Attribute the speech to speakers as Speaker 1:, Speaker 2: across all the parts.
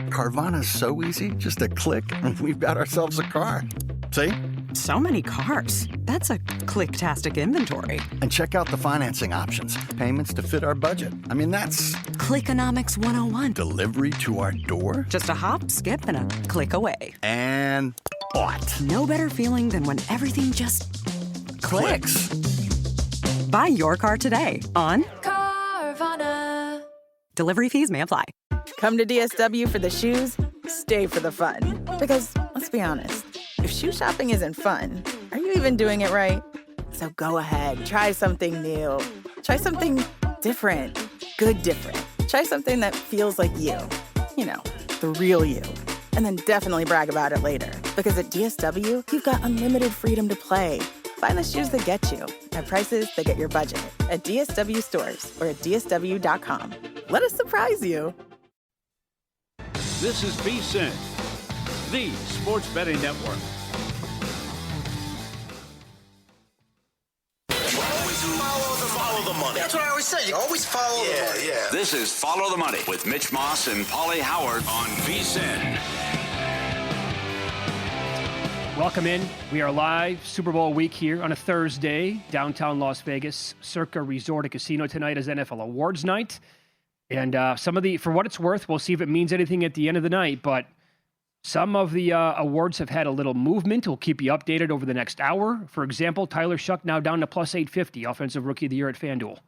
Speaker 1: Carvana's so easy, just a click, and we've got ourselves a car. See?
Speaker 2: So many cars. That's a click-tastic inventory.
Speaker 1: And check out the financing options. Payments to fit our budget. I mean, that's...
Speaker 2: Clickonomics 101.
Speaker 1: Delivery to our door?
Speaker 2: Just a hop, skip, and a click away.
Speaker 1: And bought.
Speaker 2: No better feeling than when everything just clicks. Buy your car today on
Speaker 3: Carvana.
Speaker 2: Delivery fees may apply.
Speaker 4: Come to DSW for the shoes, stay for the fun. Because, let's be honest, if shoe shopping isn't fun, are you even doing it right? So go ahead, try something new. Try something different. Good different. Try something that feels like you. You know, the real you. And then definitely brag about it later. Because at DSW, you've got unlimited freedom to play. Find the shoes that get you at prices that get your budget at DSW stores or at DSW.com. Let us surprise you.
Speaker 5: This is VSiN, the sports betting network.
Speaker 6: Always follow the money.
Speaker 7: That's what I always say. You always follow the money.
Speaker 6: Yeah.
Speaker 5: This is Follow the Money with Mitch Moss and Pauly Howard on VSiN.
Speaker 8: Welcome in. We are live Super Bowl week here on a Thursday, downtown Las Vegas, Circa Resort and Casino. Tonight is NFL Awards night. And for what it's worth, we'll see if it means anything at the end of the night, but some of the awards have had a little movement. We'll keep you updated over the next hour. For example, Tyler Shuck now down to plus 850, Offensive Rookie of the Year at FanDuel.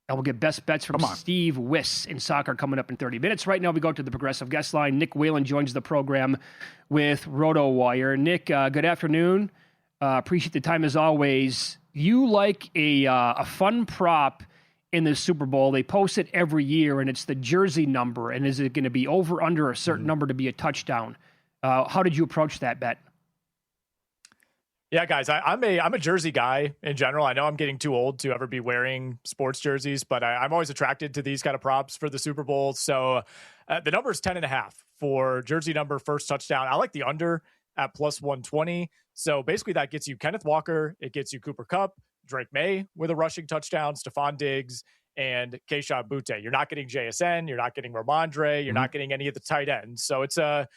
Speaker 8: And we'll get best bets from Steve Wyss in soccer coming up in 30 minutes. Right now, we go to the Progressive guest line. Nick Whalen joins the program with Rotowire. Nick, good afternoon. Appreciate the time as always. You like a fun prop in the Super Bowl. They post it every year, and it's the jersey number. And is it going to be over, under a certain number to be a touchdown? How did you approach that bet?
Speaker 9: Yeah, guys, I'm a jersey guy in general. I know I'm getting too old to ever be wearing sports jerseys, but I'm always attracted to these kind of props for the Super Bowl. So the number is 10.5 for jersey number first touchdown. I like the under at plus 120. So basically that gets you Kenneth Walker. It gets you Cooper Kupp, Drake May with a rushing touchdown, Stephon Diggs, and Kayshon Boutte. You're not getting JSN. You're not getting Ramondre. You're not getting any of the tight ends. So it's a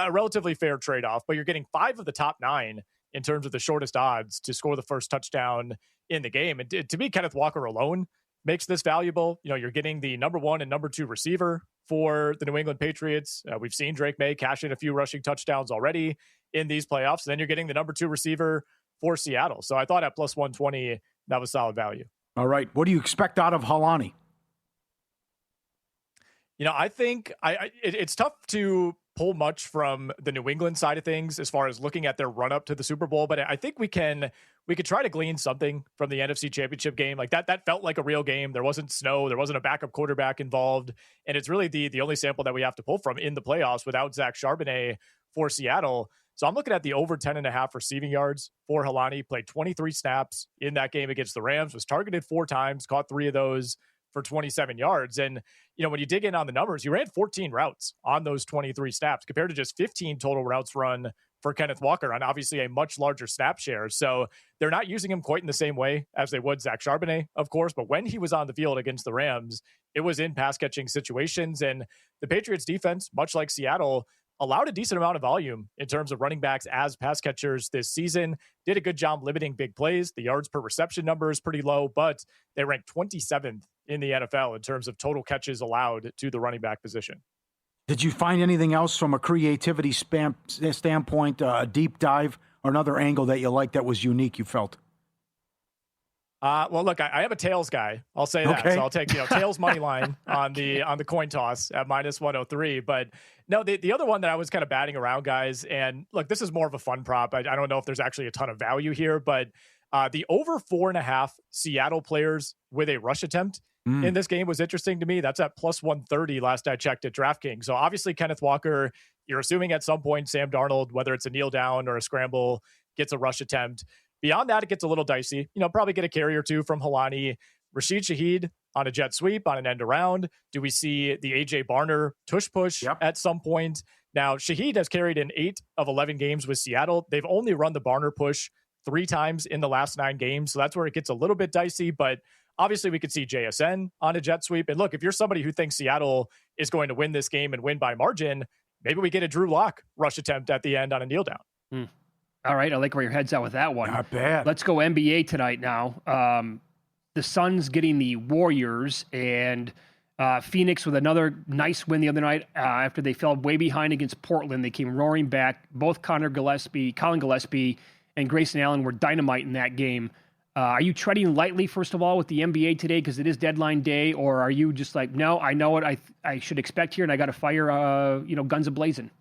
Speaker 9: relatively fair trade-off, but you're getting 5 of the top 9 in terms of the shortest odds to score the first touchdown in the game. And to me, Kenneth Walker alone makes this valuable. You know, you're getting the number 1 and number 2 receiver for the New England Patriots. We've seen Drake May cash in a few rushing touchdowns already in these playoffs. And then you're getting the number 2 receiver for Seattle. So I thought at plus 120, that was solid value.
Speaker 10: All right. What do you expect out of Halani?
Speaker 9: You know, I think it's tough to pull much from the New England side of things as far as looking at their run up to the Super Bowl, but I think we could try to glean something from the NFC Championship game. Like that felt like a real game. There wasn't snow, there wasn't a backup quarterback involved, and it's really the only sample that we have to pull from in the playoffs without Zach Charbonnet for Seattle. So I'm looking at the over 10.5 receiving yards for Halani. Played 23 snaps in that game against the Rams, was targeted 4 times, caught 3 of those for 27 yards. And, you know, when you dig in on the numbers, you ran 14 routes on those 23 snaps compared to just 15 total routes run for Kenneth Walker on obviously a much larger snap share. So they're not using him quite in the same way as they would Zach Charbonnet, of course. But when he was on the field against the Rams, it was in pass catching situations. And the Patriots defense, much like Seattle, allowed a decent amount of volume in terms of running backs as pass catchers this season. Did a good job limiting big plays. The yards per reception number is pretty low, but they ranked 27th in the NFL in terms of total catches allowed to the running back position.
Speaker 10: Did you find anything else from a creativity standpoint, a deep dive, or another angle that you liked that was unique, you felt?
Speaker 9: Well, look, I am a tails guy. I'll say that.
Speaker 10: Okay.
Speaker 9: So I'll take tails money line on the coin toss at minus 103. But no, the other one that I was kind of batting around, guys, and look, this is more of a fun prop. I don't know if there's actually a ton of value here, but the over 4.5 Seattle players with a rush attempt in this game was interesting to me. That's at plus 130 last I checked at DraftKings. So obviously Kenneth Walker, you're assuming at some point Sam Darnold, whether it's a kneel down or a scramble, gets a rush attempt. Beyond that, it gets a little dicey. You know, probably get a carry or two from Halani. Rashid Shaheed on a jet sweep, on an end around. Do we see the A.J. Barner tush push at some point? Now, Shaheed has carried in 8 of 11 games with Seattle. They've only run the Barner push 3 times in the last 9 games. So that's where it gets a little bit dicey. But Obviously, we could see JSN on a jet sweep. And look, if you're somebody who thinks Seattle is going to win this game and win by margin, maybe we get a Drew Lock rush attempt at the end on a kneel down.
Speaker 8: All right. I like where your head's at with that one.
Speaker 10: Not bad.
Speaker 8: Let's go NBA tonight now. The Suns getting the Warriors, and Phoenix with another nice win the other night after they fell way behind against Portland. They came roaring back. Both Colin Gillespie and Grayson Allen were dynamite in that game. Are you treading lightly, first of all, with the NBA today because it is deadline day, or are you just like, no, I know what I should expect here, and I got to fire, guns a-blazing?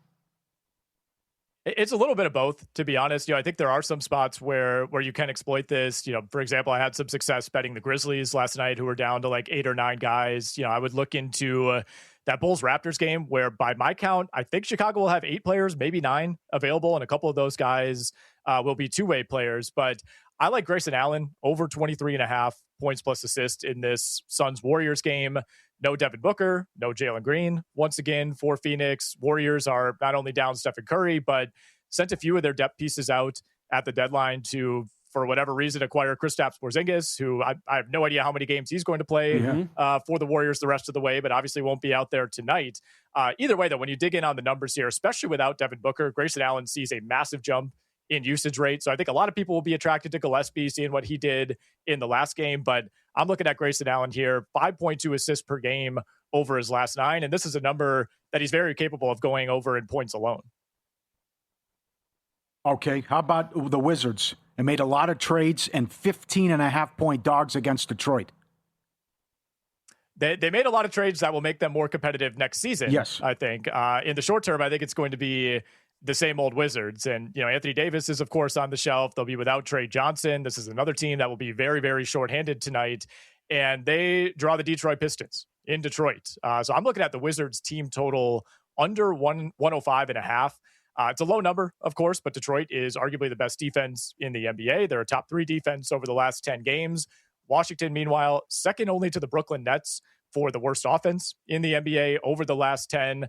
Speaker 9: It's a little bit of both, to be honest. I think there are some spots where you can exploit this. For example, I had some success betting the Grizzlies last night, who were down to like 8 or 9 guys. I would look into that Bulls-Raptors game where, by my count, I think Chicago will have 8 players, maybe 9 available, and a couple of those guys will be two-way players. But I like Grayson Allen over 23.5 points plus assist in this Suns-Warriors game. No Devin Booker, no Jalen Green. Once again, for Phoenix, Warriors are not only down Stephen Curry, but sent a few of their depth pieces out at the deadline to, for whatever reason, acquire Kristaps Porzingis, who I have no idea how many games he's going to play for the Warriors the rest of the way, but obviously won't be out there tonight. Either way, though, when you dig in on the numbers here, especially without Devin Booker, Grayson Allen sees a massive jump in usage rate. So I think a lot of people will be attracted to Gillespie, seeing what he did in the last game. But I'm looking at Grayson Allen here, 5.2 assists per game over his last 9. And this is a number that he's very capable of going over in points alone.
Speaker 10: Okay, how about the Wizards? They made a lot of trades and 15.5-point dogs against Detroit.
Speaker 9: They made a lot of trades that will make them more competitive next season.
Speaker 10: Yes.
Speaker 9: I think. In the short term, I think it's going to be the same old Wizards. And, Anthony Davis is, of course, on the shelf. They'll be without Trey Johnson. This is another team that will be very, very shorthanded tonight. And they draw the Detroit Pistons in Detroit. So I'm looking at the Wizards team total under 105.5. It's a low number, of course, but Detroit is arguably the best defense in the NBA. They're a top 3 defense over the last 10 games. Washington, meanwhile, second only to the Brooklyn Nets for the worst offense in the NBA over the last 10.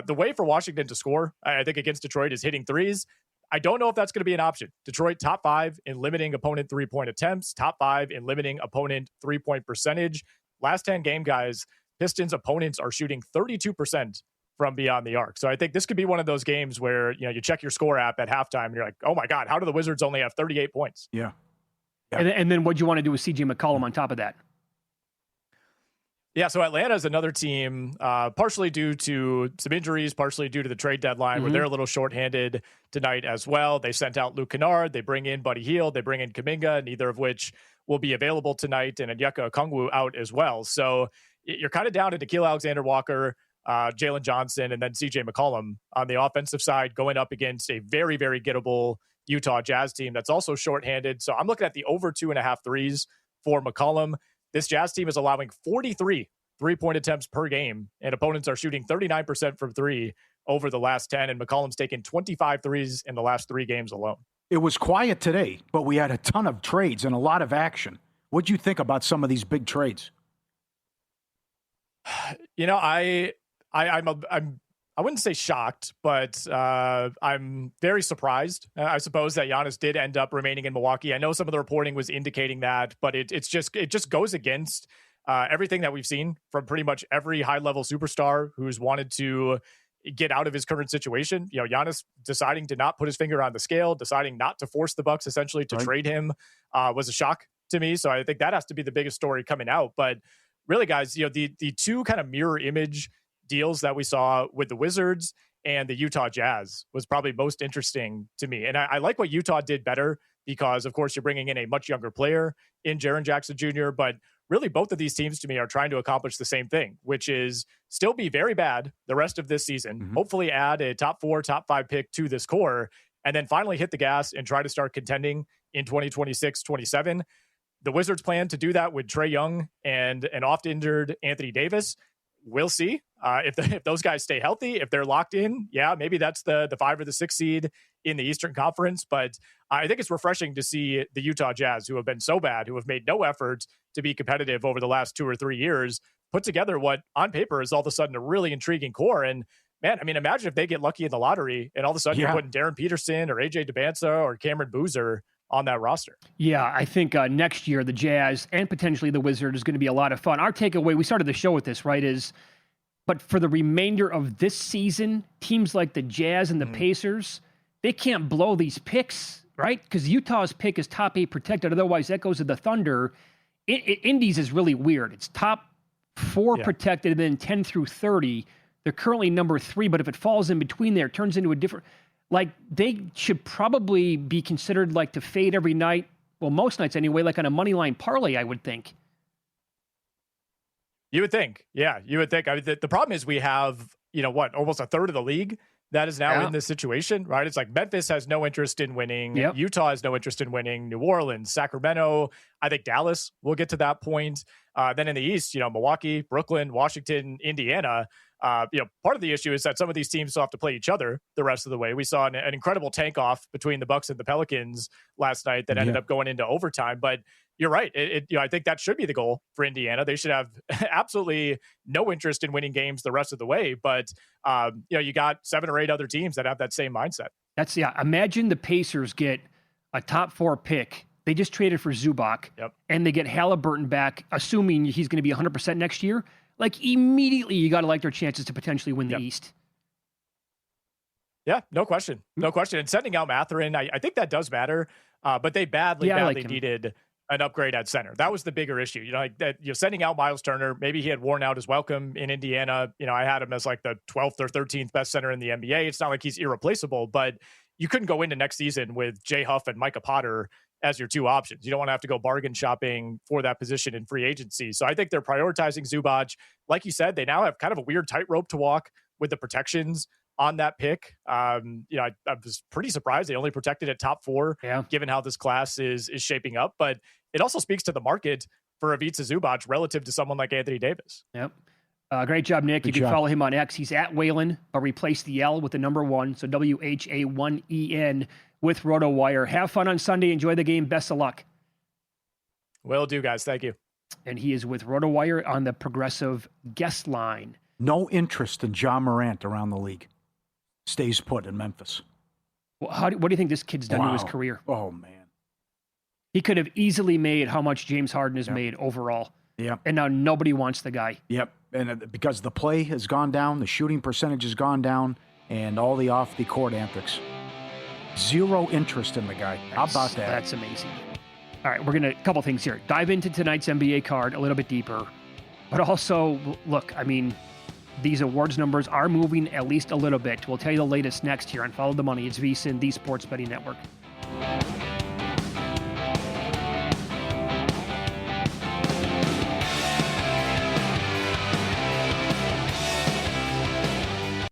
Speaker 9: The way for Washington to score, I think, against Detroit is hitting threes. I don't know if that's going to be an option. Detroit, top 5 in limiting opponent 3-point attempts, top 5 in limiting opponent 3-point percentage. Last 10 game, guys, Pistons opponents are shooting 32% from beyond the arc. So I think this could be one of those games where, you check your score app at halftime and you're like, oh my God, how do the Wizards only have 38 points?
Speaker 10: Yeah.
Speaker 8: And then what do you want to do with CJ McCollum on top of that?
Speaker 9: Yeah, so Atlanta is another team, partially due to some injuries, partially due to the trade deadline, where they're a little shorthanded tonight as well. They sent out Luke Kennard, they bring in Buddy Hield, they bring in Kuminga, neither of which will be available tonight, and Onyeka Okongwu out as well. So you're kind of down to Nickeil Alexander-Walker, Jalen Johnson, and then CJ McCollum on the offensive side, going up against a very, very gettable Utah Jazz team that's also shorthanded. So I'm looking at the over 2.5 threes for McCollum. This Jazz team is allowing 43 3-point attempts per game, and opponents are shooting 39% from 3 over the last 10, and McCollum's taken 25 threes in the last 3 games alone.
Speaker 10: It was quiet today, but we had a ton of trades and a lot of action. What'd you think about some of these big trades?
Speaker 9: I wouldn't say shocked, but I'm very surprised. I suppose that Giannis did end up remaining in Milwaukee. I know some of the reporting was indicating that, but it just goes against everything that we've seen from pretty much every high-level superstar who's wanted to get out of his current situation. Giannis deciding to not put his finger on the scale, deciding not to force the Bucks essentially to trade him was a shock to me. So I think that has to be the biggest story coming out. But really, guys, the two kind of mirror image deals that we saw with the Wizards and the Utah Jazz was probably most interesting to me. And I like what Utah did better because, of course, you're bringing in a much younger player in Jaren Jackson Jr., but really both of these teams to me are trying to accomplish the same thing, which is still be very bad the rest of this season, hopefully add a top 4, top 5 pick to this core, and then finally hit the gas and try to start contending in 2026-27. The Wizards plan to do that with Trae Young and an oft-injured Anthony Davis. We'll see if those guys stay healthy, if they're locked in. Yeah, maybe that's the 5 or the 6 seed in the Eastern Conference. But I think it's refreshing to see the Utah Jazz, who have been so bad, who have made no effort to be competitive over the last 2 or 3 years, put together what on paper is all of a sudden a really intriguing core. And man, I mean, imagine if they get lucky in the lottery and all of a sudden you're putting Darren Peterson or AJ Debinca or Cameron Boozer on that roster.
Speaker 8: Yeah, I think next year the Jazz and potentially the Wizards is going to be a lot of fun. Our takeaway, we started the show with this, right, is but for the remainder of this season, teams like the Jazz and the Pacers, they can't blow these picks, right? Because Utah's pick is top 8 protected. Otherwise, that goes to the Thunder. Indies is really weird. It's top 4 protected, and then 10 through 30. They're currently number 3, but if it falls in between there, it turns into a different... Like, they should probably be considered like to fade every night. Well, most nights anyway, like on a money line parlay, I would think.
Speaker 9: You would think. Yeah, you would think. I mean, the problem is we have, almost a third of the league that is now in this situation, right? It's like Memphis has no interest in winning.
Speaker 8: Yep.
Speaker 9: Utah has no interest in winning. New Orleans, Sacramento, I think Dallas will get to that point. Then in the East, Milwaukee, Brooklyn, Washington, Indiana. Part of the issue is that some of these teams still have to play each other the rest of the way. We saw an incredible tank off between the Bucks and the Pelicans last night that ended up going into overtime. But you're right. I think that should be the goal for Indiana. They should have absolutely no interest in winning games the rest of the way. But, you got 7 or 8 other teams that have that same mindset.
Speaker 8: Imagine the Pacers get a top 4 pick. They just traded for Zubac, and they get Halliburton back, assuming he's going to be 100% next year. Like, immediately, you got to like their chances to potentially win the East.
Speaker 9: Yeah, no question. No question. And sending out Mathurin, I think that does matter. But they badly needed an upgrade at center. That was the bigger issue. Sending out Miles Turner, maybe he had worn out his welcome in Indiana. I had him as like the 12th or 13th best center in the NBA. It's not like he's irreplaceable, but you couldn't go into next season with Jay Huff and Micah Potter as your 2 options. You don't want to have to go bargain shopping for that position in free agency. So I think they're prioritizing Zubac. Like you said, they now have kind of a weird tightrope to walk with the protections on that pick. I was pretty surprised they only protected at top 4, given how this class is shaping up. But it also speaks to the market for Ivica Zubac relative to someone like Anthony Davis.
Speaker 8: Yep. Great job, Nick. You can follow him on X. He's at Whalen, but replace the L with the number 1. So WHA1EN with Rotowire. Have fun on Sunday. Enjoy the game. Best of luck.
Speaker 9: Will do, guys. Thank you.
Speaker 8: And he is with Rotowire on the Progressive guest line.
Speaker 10: No interest in Ja Morant around the league. Stays put in Memphis.
Speaker 8: Well, what do you think this kid's done to his career?
Speaker 10: Oh, man.
Speaker 8: He could have easily made how much James Harden has made overall.
Speaker 10: Yeah.
Speaker 8: And now nobody wants the guy.
Speaker 10: Yep. And because the play has gone down, the shooting percentage has gone down, and all the off-the-court antics. Zero interest in the guy. How about that?
Speaker 8: That's amazing. All right, we're going to, a couple things here. Dive into tonight's NBA card a little bit deeper. But also, look, I mean, these awards numbers are moving at least a little bit. We'll tell you the latest next here on Follow the Money. It's VSiN, the Sports Betting Network.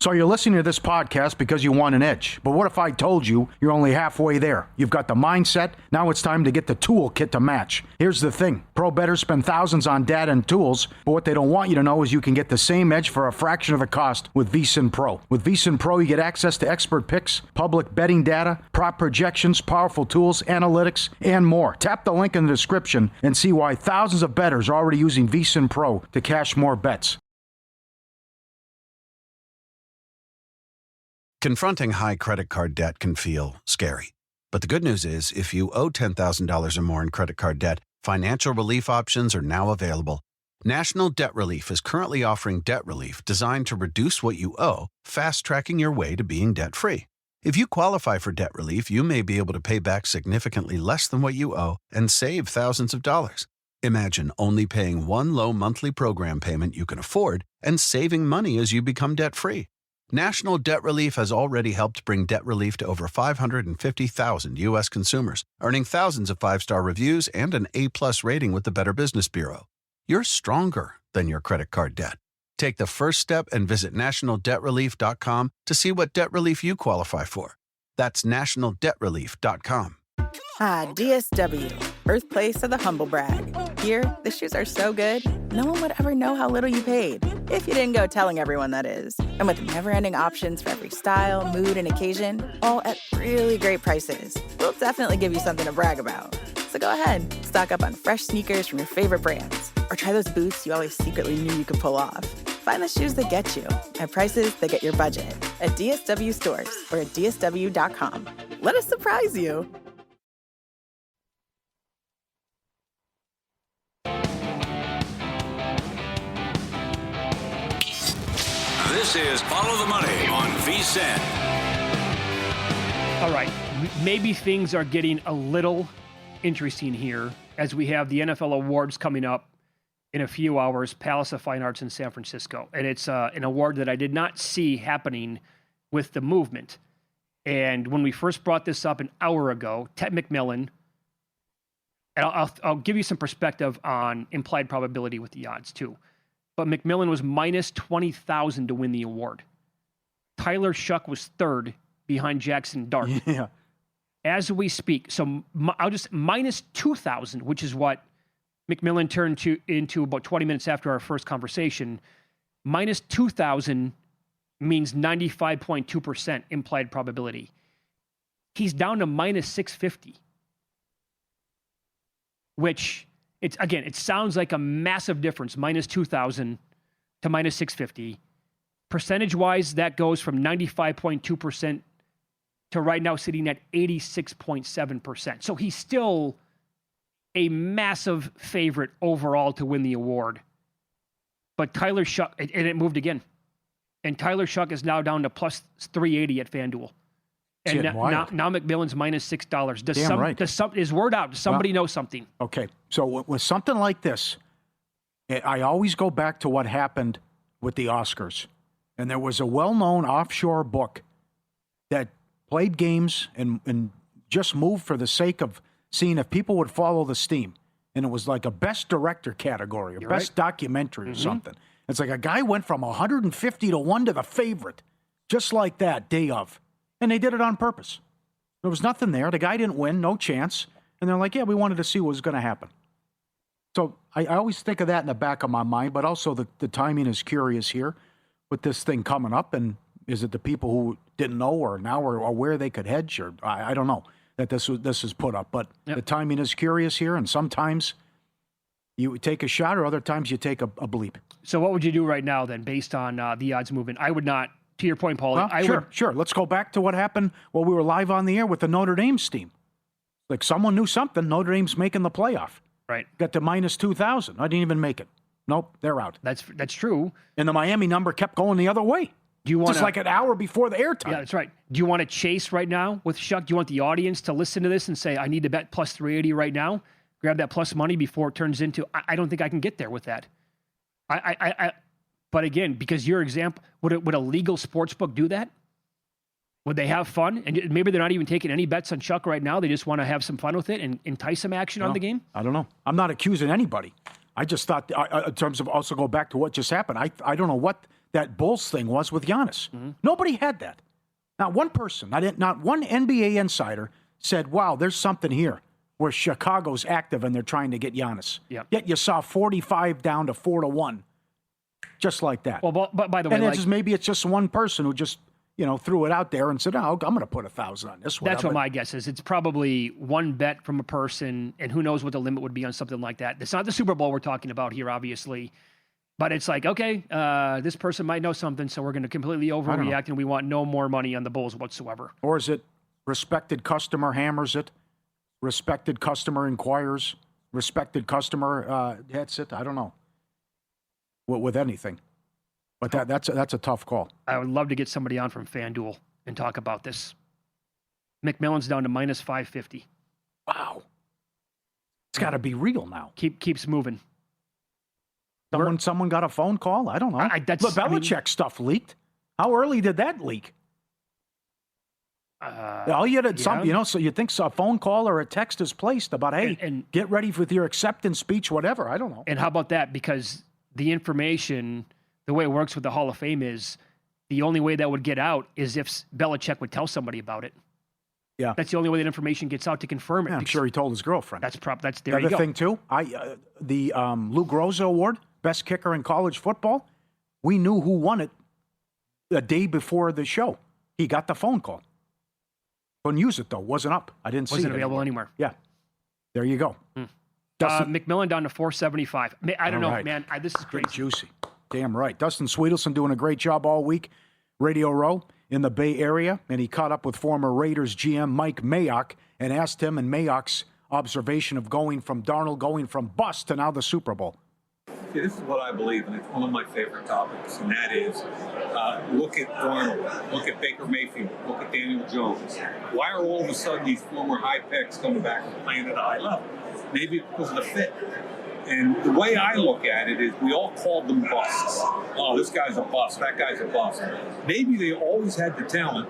Speaker 10: So you're listening to this podcast because you want an edge. But what if I told you you're only halfway there? You've got the mindset. Now it's time to get the toolkit to match. Here's the thing. Pro bettors spend thousands on data and tools, but what they don't want you to know is you can get the same edge for a fraction of the cost with VSiN Pro. With VSiN Pro, you get access to expert picks, public betting data, prop projections, powerful tools, analytics, and more. Tap the link in the description and see why thousands of bettors are already using VSiN Pro to cash more bets.
Speaker 11: Confronting high credit card debt can feel scary. But the good news is, if you owe $10,000 or more in credit card debt, financial relief options are now available. National Debt Relief is currently offering debt relief designed to reduce what you owe, fast-tracking your way to being debt-free. If you qualify for debt relief, you may be able to pay back significantly less than what you owe and save thousands of dollars. Imagine only paying one low monthly program payment you can afford and saving money as you become debt-free. National Debt Relief has already helped bring debt relief to over 550,000 U.S. consumers, earning thousands of 5-star reviews and an A-plus rating with the Better Business Bureau. You're stronger than your credit card debt. Take the first step and visit nationaldebtrelief.com to see what debt relief you qualify for. That's nationaldebtrelief.com.
Speaker 4: DSW, birthplace of the humble brag. Here, the shoes are so good, no one would ever know how little you paid. If you didn't go telling everyone, that is. And with never-ending options for every style, mood, and occasion, all at really great prices, we'll definitely give you something to brag about. So go ahead, stock up on fresh sneakers from your favorite brands, or try those boots you always secretly knew you could pull off. Find the shoes that get you at prices that get your budget at DSW stores or at DSW.com. Let us surprise you.
Speaker 5: This is Follow the Money on VSiN.
Speaker 8: All right, maybe things are getting a little interesting here as we have the NFL awards coming up in a few hours, Palace of Fine Arts in San Francisco. And it's an award that I did not see happening with the movement. And when we first brought this up an hour ago, Ted McMillan, and I'll give you some perspective on implied probability with the odds too. But McMillan was minus 20,000 to win the award. Tyler Shuck was third behind Jackson Dart.
Speaker 10: Yeah.
Speaker 8: As we speak, so I'll just minus 2,000, which is what McMillan turned into about 20 minutes after our first conversation. Minus 2,000 means 95.2% implied probability. He's down to minus 650, which it sounds like a massive difference, minus 2,000 to minus 650. Percentage-wise, that goes from 95.2% to right now sitting at 86.7%. So he's still a massive favorite overall to win the award. But Tyler Shuck, and it moved again. And Tyler Shuck is now down to plus 380 at FanDuel. And now McMillan's minus $6. Is word out? Does somebody know something?
Speaker 10: Okay. So with something like this, I always go back to what happened with the Oscars. And there was a well-known offshore book that played games and just moved for the sake of seeing if people would follow the steam. And it was like a best director category, or best documentary or something. It's like a guy went from 150 to 1 to the favorite, just like that, day of. And they did it on purpose. There was nothing there. The guy didn't win, no chance. And they're like, yeah, we wanted to see what was going to happen. So I always think of that in the back of my mind, but also the timing is curious here with this thing coming up. And is it the people who didn't know or now are aware they could hedge? Or I don't know that this is put up. But the timing is curious here, and sometimes you take a shot or other times you take a bleep.
Speaker 8: So what would you do right now then based on the odds movement? I would not, to your point, Paulie.
Speaker 10: Sure. Let's go back to what happened while we were live on the air with the Notre Dame team. Like someone knew something. Notre Dame's making the playoff.
Speaker 8: Right.
Speaker 10: Got to minus 2,000. I didn't even make it. Nope, they're out.
Speaker 8: That's true.
Speaker 10: And the Miami number kept going the other way.
Speaker 8: Do you want
Speaker 10: just like an hour before the airtime?
Speaker 8: Yeah, that's right. Do you want to chase right now with Shuck? Do you want the audience to listen to this and say, I need to bet plus 380 right now? Grab that plus money before it turns into, I don't think I can get there with that. But again, because your example, would a legal sports book do that? Would they have fun? And maybe they're not even taking any bets on Shuck right now. They just want to have some fun with it and entice some action on the game?
Speaker 10: I don't know. I'm not accusing anybody. I just thought, in terms of also go back to what just happened, I don't know what that Bulls thing was with Giannis. Mm-hmm. Nobody had that. Not one person, not one NBA insider said, wow, there's something here where Chicago's active and they're trying to get Giannis.
Speaker 8: Yep.
Speaker 10: Yet you saw 45 down to 4-1, just like that.
Speaker 8: Well, but by the way,
Speaker 10: and maybe it's just one person who just threw it out there and said, oh, I'm going to put 1,000 on this one.
Speaker 8: That's what my guess is. It's probably one bet from a person, and who knows what the limit would be on something like that. It's not the Super Bowl we're talking about here, obviously. But it's like, okay, this person might know something, so we're going to completely overreact, and we want no more money on the Bulls whatsoever.
Speaker 10: Or is it respected customer hammers it, respected customer inquires, respected customer hits it? I don't know. With anything. But that's a tough call.
Speaker 8: I would love to get somebody on from FanDuel and talk about this. McMillan's down to minus 550.
Speaker 10: Wow. It's got to be real now.
Speaker 8: Keeps moving.
Speaker 10: Someone got a phone call? I don't know. The Belichick stuff leaked. How early did that leak? So you think a phone call or a text is placed about, hey, and get ready with your acceptance speech, whatever. I don't know.
Speaker 8: And how about that? Because the information, the way it works with the Hall of Fame is the only way that would get out is if Belichick would tell somebody about it.
Speaker 10: Yeah.
Speaker 8: That's the only way that information gets out to confirm it.
Speaker 10: Yeah, I'm sure he told his girlfriend.
Speaker 8: That's there
Speaker 10: the
Speaker 8: you go.
Speaker 10: Other thing, too, the Lou Groza Award, best kicker in college football, we knew who won it the day before the show. He got the phone call. Couldn't use it, though. Wasn't up. I didn't see it.
Speaker 8: Wasn't available anywhere.
Speaker 10: Yeah. There you go.
Speaker 8: McMillan down to 475. I don't know, man. This is crazy.
Speaker 10: Juicy. Damn right. Dustin Sweetelson doing a great job all week. Radio Row in the Bay Area, and he caught up with former Raiders GM Mike Mayock and asked him and Mayock's observation of going from Darnold, going from bust to now the Super Bowl.
Speaker 12: See, this is what I believe, and it's one of my favorite topics, and that is look at Darnold, look at Baker Mayfield, look at Daniel Jones. Why are all of a sudden these former high picks coming back and playing at a high level? Maybe because of the fit. And the way I look at it is we all called them busts. Oh, this guy's a bust, that guy's a bust. Maybe they always had the talent,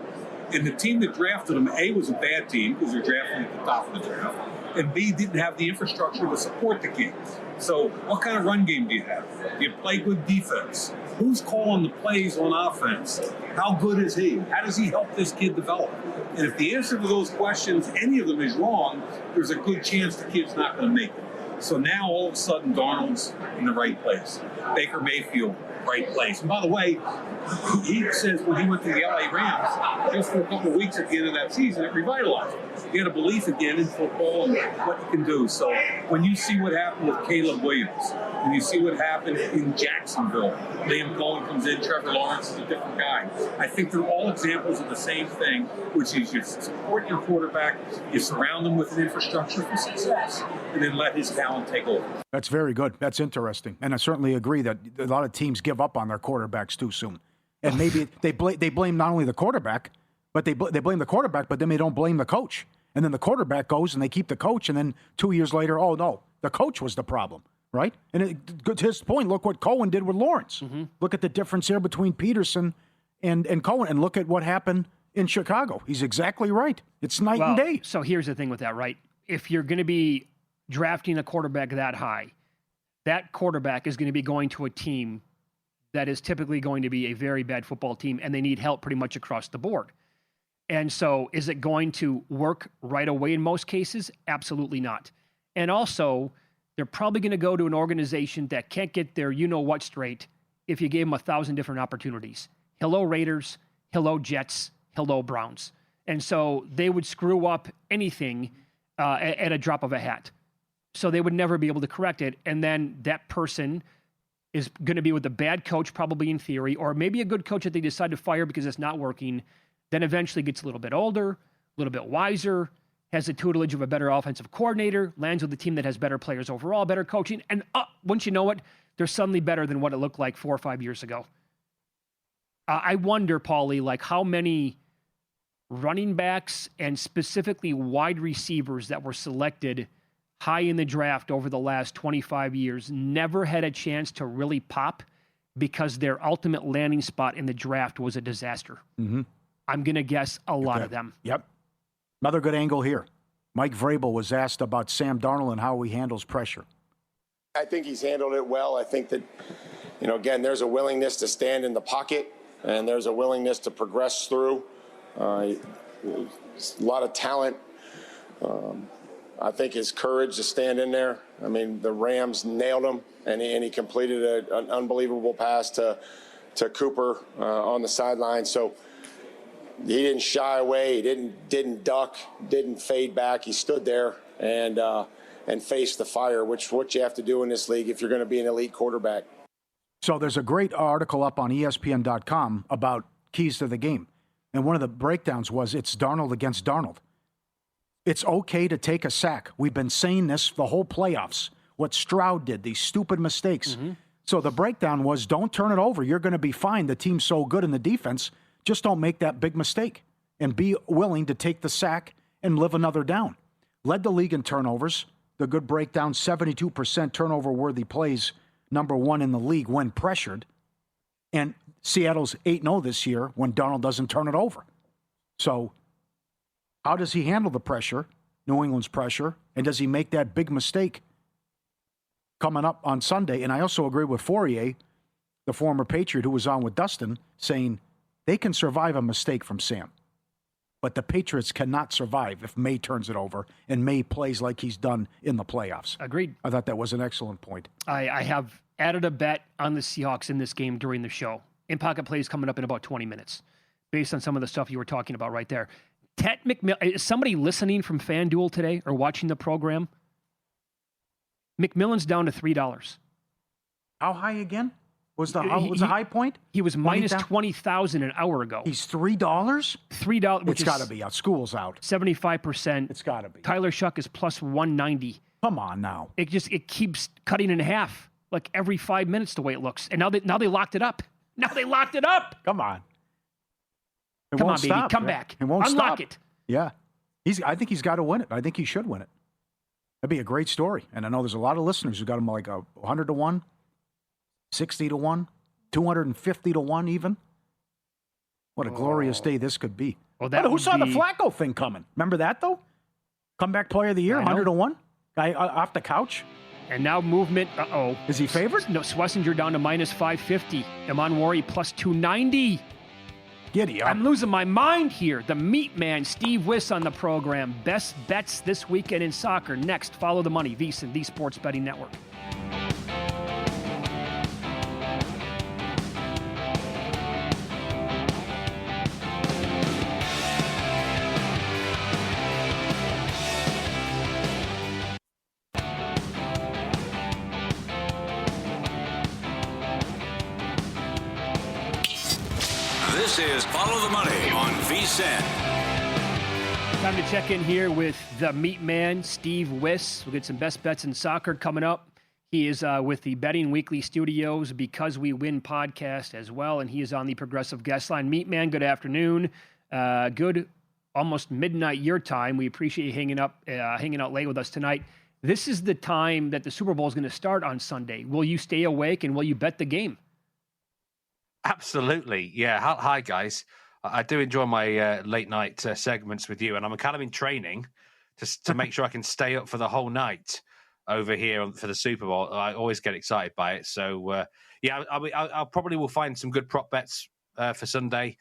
Speaker 12: and the team that drafted them, A, was a bad team because they're drafting at the top of the draft, and B, didn't have the infrastructure to support the kid. So what kind of run game do you have? Do you play good defense? Who's calling the plays on offense? How good is he? How does he help this kid develop? And if the answer to those questions, any of them is wrong, there's a good chance the kid's not going to make it. So now all of a sudden Darnold's in the right place. Baker Mayfield, right place. And by the way, he says when he went to the LA Rams, just for a couple of weeks at the end of that season, it revitalized him. He had a belief again in football and what you can do. So when you see what happened with Caleb Williams, when you see what happened in Jacksonville, Liam Cohen comes in, Trevor Lawrence is a different guy. I think they're all examples of the same thing, which is you support your quarterback, you surround them with an infrastructure for success, and then let his talent take over.
Speaker 10: That's very good. That's interesting. And I certainly agree that a lot of teams give up on their quarterbacks too soon. And maybe they blame not only the quarterback, but they blame the quarterback, but then they don't blame the coach. And then the quarterback goes and they keep the coach, and then 2 years later, oh, no, the coach was the problem, right? And to his point, look what Cohen did with Lawrence. Mm-hmm. Look at the difference here between Peterson and Cohen, and look at what happened in Chicago. He's exactly right. It's night and day.
Speaker 8: So here's the thing with that, right? If you're going to be drafting a quarterback that high, that quarterback is going to be going to a team that is typically going to be a very bad football team, and they need help pretty much across the board. And so is it going to work right away in most cases? Absolutely not. And also, they're probably going to go to an organization that can't get their you-know-what straight if you gave them 1,000 different opportunities. Hello, Raiders. Hello, Jets. Hello, Browns. And so they would screw up anything at a drop of a hat. So they would never be able to correct it. And then that person is going to be with a bad coach, probably in theory, or maybe a good coach that they decide to fire because it's not working, then eventually gets a little bit older, a little bit wiser, has the tutelage of a better offensive coordinator, lands with a team that has better players overall, better coaching, and once you know it, they're suddenly better than what it looked like 4 or 5 years ago. I wonder, Pauly, like how many running backs and specifically wide receivers that were selected high in the draft over the last 25 years never had a chance to really pop because their ultimate landing spot in the draft was a disaster. Mm-hmm. I'm going to guess a lot of them.
Speaker 10: Yep. Another good angle here. Mike Vrabel was asked about Sam Darnold and how he handles pressure.
Speaker 13: I think he's handled it well. I think that, again, there's a willingness to stand in the pocket, and there's a willingness to progress through. A lot of talent. I think his courage to stand in there. I mean, the Rams nailed him, and he completed an unbelievable pass to Cooper on the sideline. So he didn't shy away. He didn't duck, didn't fade back. He stood there and faced the fire, which what you have to do in this league if you're going to be an elite quarterback.
Speaker 10: So there's a great article up on ESPN.com about keys to the game. And one of the breakdowns was it's Darnold against Darnold. It's okay to take a sack. We've been saying this the whole playoffs. What Stroud did, these stupid mistakes. Mm-hmm. So the breakdown was don't turn it over. You're going to be fine. The team's so good in the defense. Just don't make that big mistake and be willing to take the sack and live another down. Led the league in turnovers. The good breakdown, 72% turnover-worthy plays, number one in the league when pressured. And Seattle's 8-0 this year when Darnold doesn't turn it over. So how does he handle the pressure, New England's pressure, and does he make that big mistake coming up on Sunday? And I also agree with Fourier, the former Patriot who was on with Dustin, saying they can survive a mistake from Sam. But the Patriots cannot survive if May turns it over and May plays like he's done in the playoffs.
Speaker 8: Agreed.
Speaker 10: I thought that was an excellent point.
Speaker 8: I have added a bet on the Seahawks in this game during the show. In-pocket plays coming up in about 20 minutes based on some of the stuff you were talking about right there. Ted McMillan, is somebody listening from FanDuel today or watching the program? McMillan's down to $3.
Speaker 10: How high again? Was the high point?
Speaker 8: He was minus 20,000 an hour ago.
Speaker 10: He's $3?
Speaker 8: $3, which
Speaker 10: it's got to be out. School's out.
Speaker 8: 75%.
Speaker 10: It's got to be.
Speaker 8: Tyler Shuck is plus 190.
Speaker 10: Come on now.
Speaker 8: It keeps cutting in half. like every 5 minutes the way it looks. And now they locked it up. Now they locked it up.
Speaker 10: Come on.
Speaker 8: Come on, baby. Come back.
Speaker 10: It won't
Speaker 8: Unlock
Speaker 10: stop.
Speaker 8: it.
Speaker 10: Yeah. I think he's got to win it. I think he should win it. That'd be a great story. And I know there's a lot of listeners who got him like 100 to 1, 60 to 1, 250 to 1 even. What a glorious day this could be.
Speaker 8: Well,
Speaker 10: who saw the Flacco thing coming? Remember that, though? Comeback player of the year, 100 to 1? Guy off the couch?
Speaker 8: And now movement. Uh-oh.
Speaker 10: Is he favored?
Speaker 8: No, Schlesinger down to minus 550. Amon Wari plus 290.
Speaker 10: Giddy up.
Speaker 8: I'm losing my mind here. The meat man, Steve Wyss on the program. Best bets this weekend in soccer. Next, follow the money. VSiN, the Sports Betting Network.
Speaker 5: This is Follow the Money on VSiN.
Speaker 8: Time to check in here with the meat man, Steve Wyss. We'll get some best bets in soccer coming up. He is with the Betting Weekly Studios Because We Win podcast as well, and he is on the Progressive Guest Line. Meat man, good afternoon. Good almost midnight your time. We appreciate you hanging out late with us tonight. This is the time that the Super Bowl is going to start on Sunday. Will you stay awake and will you bet the game?
Speaker 14: Absolutely. Yeah. Hi, guys. I do enjoy my late night segments with you, and I'm kind of in training to make sure I can stay up for the whole night over here for the Super Bowl. I always get excited by it. So, I'll probably will find some good prop bets for Sunday.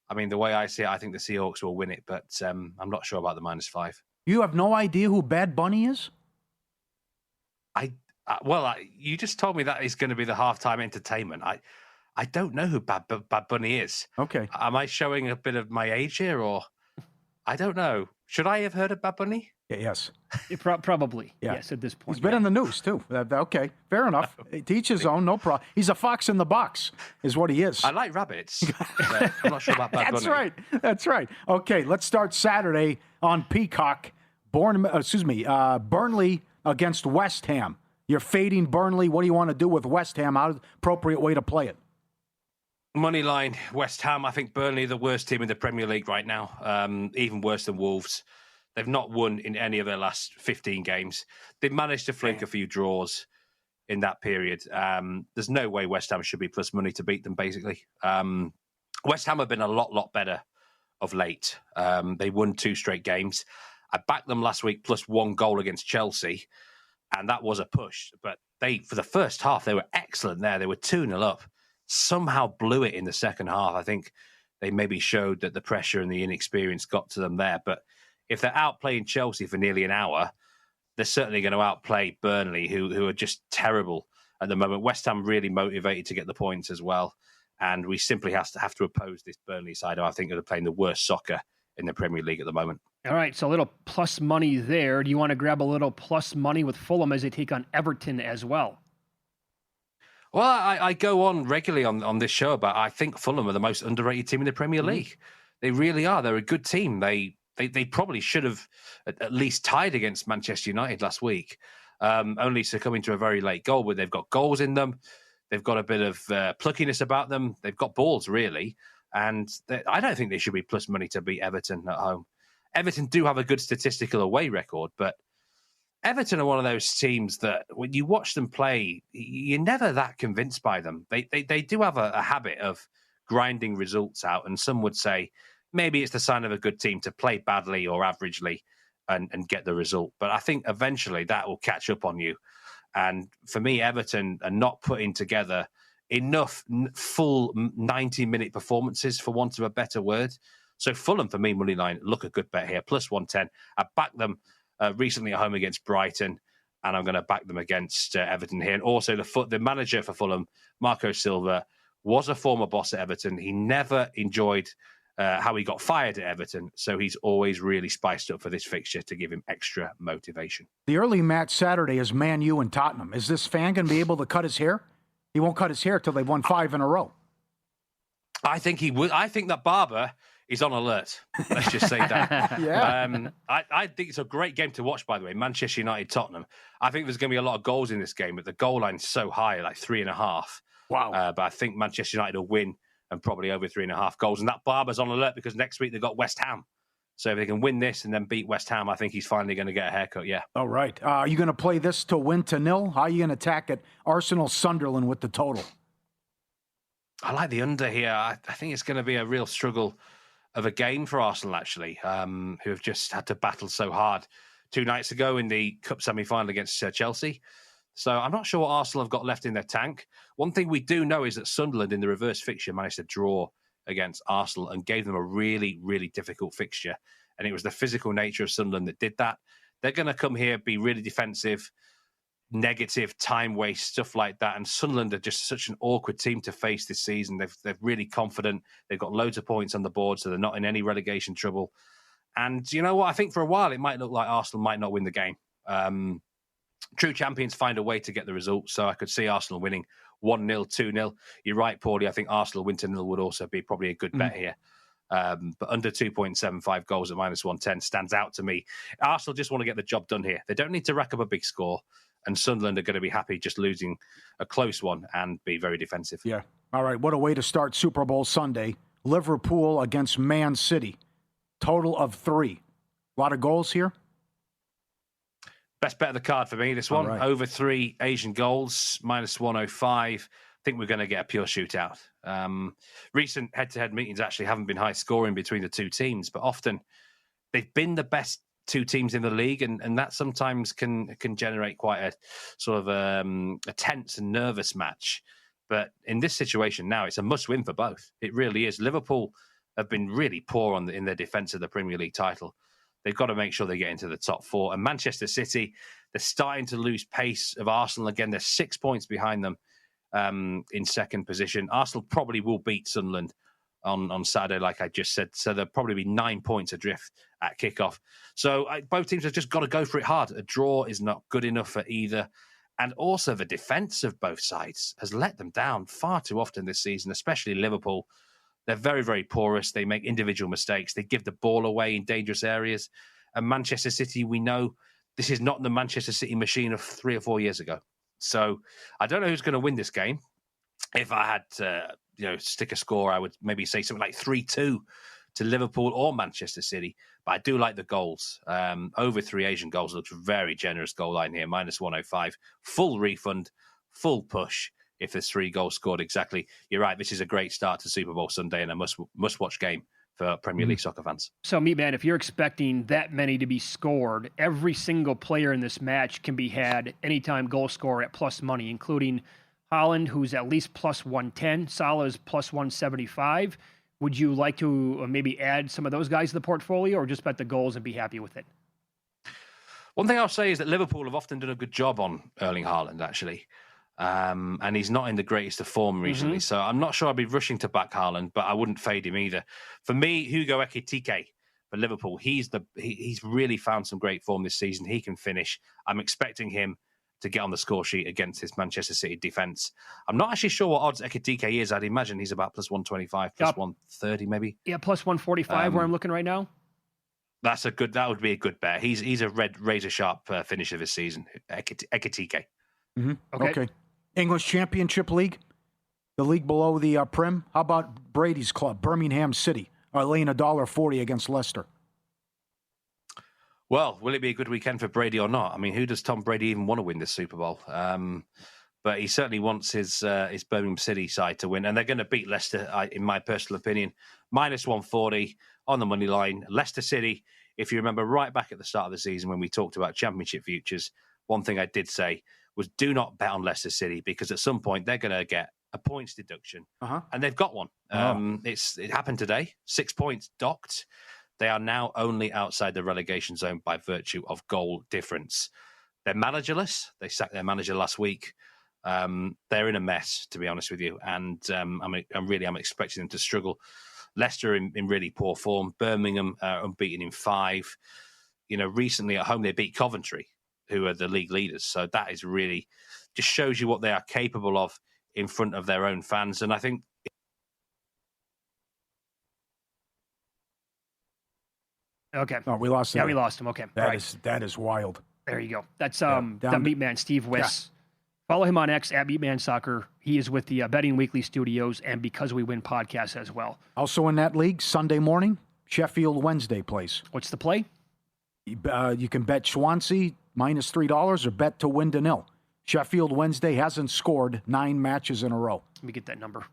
Speaker 14: I mean, the way I see it, I think the Seahawks will win it, but I'm not sure about the -5.
Speaker 10: You have no idea who Bad Bunny is?
Speaker 14: You just told me that is going to be the halftime entertainment. I don't know who Bad Bunny is.
Speaker 10: Okay.
Speaker 14: Am I showing a bit of my age here, or I don't know? Should I have heard of Bad Bunny?
Speaker 10: Yes.
Speaker 8: Probably.
Speaker 10: Yeah.
Speaker 8: Yes, at this point.
Speaker 10: He's been in the news, too. Okay, fair enough. Teach his own, no problem. He's a fox in the box, is what he is.
Speaker 14: I like rabbits. But I'm not sure about Bad Bunny.
Speaker 10: That's right. Okay, let's start Saturday on Peacock. Burnley against West Ham. You're fading Burnley. What do you want to do with West Ham? How's the appropriate way to play it?
Speaker 14: Moneyline West Ham. I think Burnley the worst team in the Premier League right now, even worse than Wolves. They've not won in any of their last 15 games. They've managed to flick a few draws in that period. There's no way West Ham should be plus money to beat them, basically. West Ham have been a lot better of late. They won 2 straight games. I backed them last week plus 1 goal against Chelsea, and that was a push. But for the first half, they were excellent there. They were 2-0 up. Somehow blew it in the second half. I think they maybe showed that the pressure and the inexperience got to them there. But if they're outplaying Chelsea for nearly an hour, they're certainly going to outplay Burnley, who are just terrible at the moment. West Ham really motivated to get the points as well. And we simply have to oppose this Burnley side, who I think are playing the worst soccer in the Premier League at the moment.
Speaker 8: All right, so a little plus money there. Do you want to grab a little plus money with Fulham as they take on Everton as well?
Speaker 14: Well, I go on regularly on this show about I think Fulham are the most underrated team in the Premier League. They really are. They're a good team. They probably should have at least tied against Manchester United last week, only succumbing to a very late goal. But they've got goals in them. They've got a bit of pluckiness about them. They've got balls, really. And I don't think they should be plus money to beat Everton at home. Everton do have a good statistical away record, but Everton are one of those teams that when you watch them play, you're never that convinced by them. They do have a habit of grinding results out, and some would say maybe it's the sign of a good team to play badly or averagely and get the result. But I think eventually that will catch up on you. And for me, Everton are not putting together enough full 90-minute performances, for want of a better word. So Fulham, for me, moneyline, look a good bet here, plus 110. I backed them recently at home against Brighton, and I'm going to back them against Everton here. And also the manager for Fulham, Marco Silva, was a former boss at Everton. He never enjoyed how he got fired at Everton, so he's always really spiced up for this fixture to give him extra motivation.
Speaker 10: The early match Saturday is Man U and Tottenham. Is this fan going to be able to cut his hair? He won't cut his hair till they've won 5 in a row.
Speaker 14: I think he would. I think that Barber is on alert. Let's just say that.
Speaker 10: Yeah.
Speaker 14: I think it's a great game to watch, by the way. Manchester United, Tottenham. I think there's going to be a lot of goals in this game, but the goal line's so high, like 3.5.
Speaker 10: Wow.
Speaker 14: But I think Manchester United will win and probably over 3.5 goals. And that Barber's on alert because next week they've got West Ham. So if they can win this and then beat West Ham, I think he's finally going to get a haircut, yeah.
Speaker 10: All right. Are you going to play this to win to nil? How are you going to attack it? Arsenal-Sunderland with the total.
Speaker 14: I like the under here. I think it's going to be a real struggle of a game for Arsenal, actually, who have just had to battle so hard 2 nights ago in the Cup semi-final against Chelsea. So I'm not sure what Arsenal have got left in their tank. One thing we do know is that Sunderland in the reverse fixture managed to draw against Arsenal and gave them a really, really difficult fixture. And it was the physical nature of Sunderland that did that. They're going to come here, be really defensive, negative, time waste, stuff like that. And Sunderland are just such an awkward team to face this season. They're really confident. They've got loads of points on the board, so they're not in any relegation trouble. And you know what? I think for a while it might look like Arsenal might not win the game. True champions find a way to get the result, so I could see Arsenal winning 1-0, 2-0. You're right, Paulie. I think Arsenal win to 0 would also be probably a good bet here. But under 2.75 goals at -110 stands out to me. Arsenal just want to get the job done here. They don't need to rack up a big score, and Sunderland are going to be happy just losing a close one and be very defensive.
Speaker 10: Yeah. All right. What a way to start Super Bowl Sunday. Liverpool against Man City. Total of 3. A lot of goals here.
Speaker 14: Best bet of the card for me, this one.
Speaker 10: Right.
Speaker 14: Over 3 Asian goals, -105. I think we're going to get a pure shootout. Recent head-to-head meetings actually haven't been high scoring between the two teams, but often they've been the best 2 teams in the league, and that sometimes can generate quite a sort of a tense and nervous match. But in this situation now, it's a must-win for both. It really is. Liverpool have been really poor in their defence of the Premier League title. They've got to make sure they get into the top 4. And Manchester City, they're starting to lose pace of Arsenal again. They're 6 points behind them in second position. Arsenal probably will beat Sunderland on Saturday, like I just said. So there'll probably be 9 points adrift at kickoff. So both teams have just got to go for it hard. A draw is not good enough for either. And also the defence of both sides has let them down far too often this season, especially Liverpool. They're very, very porous. They make individual mistakes. They give the ball away in dangerous areas. And Manchester City, we know this is not the Manchester City machine of 3 or 4 years ago. So I don't know who's going to win this game. If I had to, stick a score, I would maybe say something like 3-2 to Liverpool or Manchester City. But I do like the goals. Over 3 Asian goals looks very generous goal line here, -105. Full refund, full push. If there's 3 goals scored exactly. You're right, this is a great start to Super Bowl Sunday and a must-watch game for Premier League soccer fans.
Speaker 8: So, Meatman, if you're expecting that many to be scored, every single player in this match can be had anytime goal scorer at plus money, including Haaland, who's at least plus 110. Salah is plus 175. Would you like to maybe add some of those guys to the portfolio or just bet the goals and be happy with it?
Speaker 14: One thing I'll say is that Liverpool have often done a good job on Erling Haaland, actually. And he's not in the greatest of form recently. So I'm not sure I'd be rushing to back Haaland, but I wouldn't fade him either. For me, Hugo Ekitike for Liverpool, he's really found some great form this season. He can finish. I'm expecting him to get on the score sheet against his Manchester City defence. I'm not actually sure what odds Ekitike is. I'd imagine he's about plus 125, plus 130 maybe.
Speaker 8: Yeah, plus 145 where I'm looking right now.
Speaker 14: That would be a good bet. He's a red razor sharp finisher this season, Ekitike.
Speaker 10: Mm-hmm. Okay. English Championship League, the league below the Prim. How about Brady's club, Birmingham City, laying $1.40 against Leicester?
Speaker 14: Well, will it be a good weekend for Brady or not? I mean, who does Tom Brady even want to win this Super Bowl? But he certainly wants his Birmingham City side to win, and they're going to beat Leicester, in my personal opinion. -140 on the money line. Leicester City, if you remember right back at the start of the season when we talked about championship futures, one thing I did say was do not bet on Leicester City because at some point they're going to get a points deduction. And they've got one. It happened today. 6 points docked. They are now only outside the relegation zone by virtue of goal difference. They're managerless. They sacked their manager last week. They're in a mess, to be honest with you. And I'm expecting them to struggle. Leicester in really poor form. Birmingham unbeaten in 5. Recently at home they beat Coventry, who are the league leaders. So that is really just shows you what they are capable of in front of their own fans. And I think
Speaker 8: Okay.
Speaker 10: No, we lost him.
Speaker 8: Yeah, we lost him. Okay.
Speaker 10: That is wild.
Speaker 8: There you go. That's the Meat Man, Steve Wyss. Yeah. Follow him on X at Meatman Soccer. He is with the Betting Weekly Studios and Because We Win podcast as well.
Speaker 10: Also in that league, Sunday morning, Sheffield Wednesday plays.
Speaker 8: What's the play?
Speaker 10: You can bet Swansea minus $3 or bet to win to nil. Sheffield Wednesday hasn't scored 9 matches in a row.
Speaker 8: Let me get that number.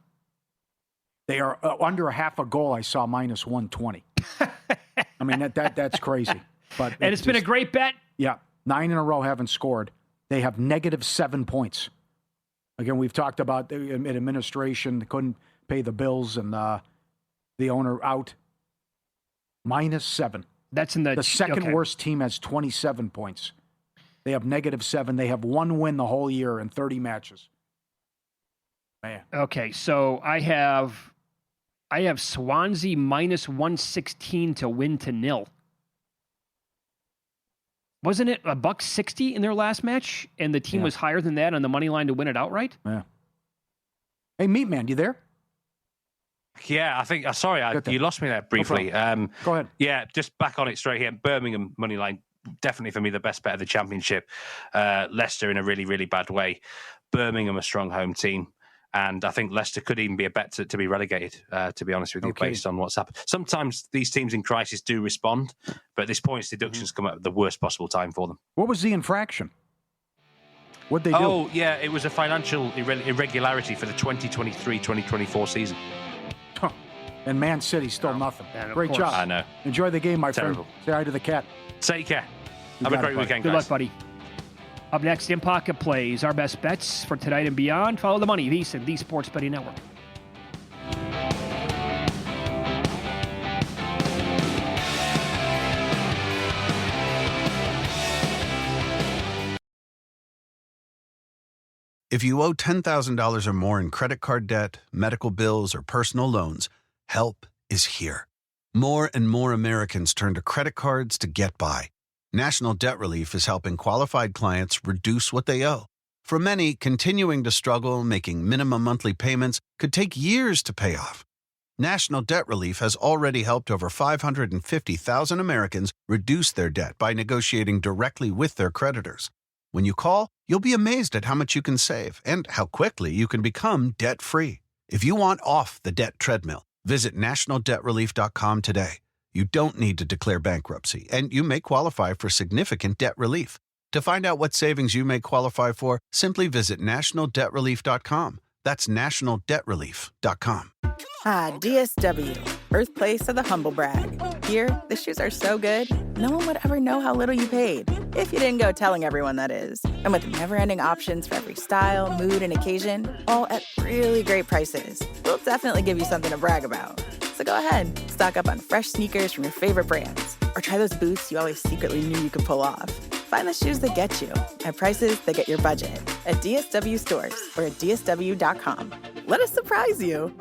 Speaker 10: They are under a half a goal. I saw minus 120. I mean, that's crazy. But
Speaker 8: and it's been a great bet.
Speaker 10: Yeah. 9 in a row haven't scored. They have negative 7 points. Again, we've talked about the administration. They couldn't pay the bills and the owner out. Minus 7.
Speaker 8: That's in the
Speaker 10: second worst team has 27 points. They have negative 7. They have 1 win the whole year in 30 matches. Man.
Speaker 8: Okay, so I have Swansea minus 116 to win to nil. Wasn't it $1.60 in their last match, and the team was higher than that on the money line to win it outright?
Speaker 10: Yeah. Hey, Meatman, you there?
Speaker 14: Yeah, I think. Sorry, you lost me there briefly.
Speaker 10: No Go ahead.
Speaker 14: Yeah, just back on it straight here. Birmingham money line, definitely for me the best bet of the championship. Leicester in a really, really bad way. Birmingham a strong home team. And I think Leicester could even be a bet to be relegated, to be honest with you, based on what's happened. Sometimes these teams in crisis do respond, but this points deductions come at the worst possible time for them.
Speaker 10: What was the infraction? What'd they do?
Speaker 14: Oh, yeah, it was a financial irregularity for the 2023-2024 season.
Speaker 10: Huh. And Man City still nothing. Great
Speaker 8: course.
Speaker 10: job.
Speaker 14: I know.
Speaker 10: Enjoy the game, my
Speaker 14: Terrible.
Speaker 10: friend. Say hi to the cat.
Speaker 14: Take care. Have a great weekend, guys.
Speaker 8: Good luck, buddy. Up next, In Pocket Plays, our best bets for tonight and beyond. Follow the money, VSiN, the Sports Betting Network.
Speaker 11: If you owe $10,000 or more in credit card debt, medical bills, or personal loans, help is here. More and more Americans turn to credit cards to get by. National Debt Relief is helping qualified clients reduce what they owe. For many, continuing to struggle making minimum monthly payments could take years to pay off. National Debt Relief has already helped over 550,000 Americans reduce their debt by negotiating directly with their creditors. When you call, you'll be amazed at how much you can save and how quickly you can become debt-free. If you want off the debt treadmill, visit nationaldebtrelief.com today. You don't need to declare bankruptcy, and you may qualify for significant debt relief. To find out what savings you may qualify for, simply visit nationaldebtrelief.com. That's nationaldebtrelief.com.
Speaker 4: DSW, birthplace of the humble brag. Here, the shoes are so good, no one would ever know how little you paid. If you didn't go telling everyone, that is. And with never-ending options for every style, mood, and occasion, all at really great prices, we'll definitely give you something to brag about. So go ahead, stock up on fresh sneakers from your favorite brands, or try those boots you always secretly knew you could pull off. Find the shoes that get you at prices that get your budget at DSW stores or at DSW.com. Let us surprise you.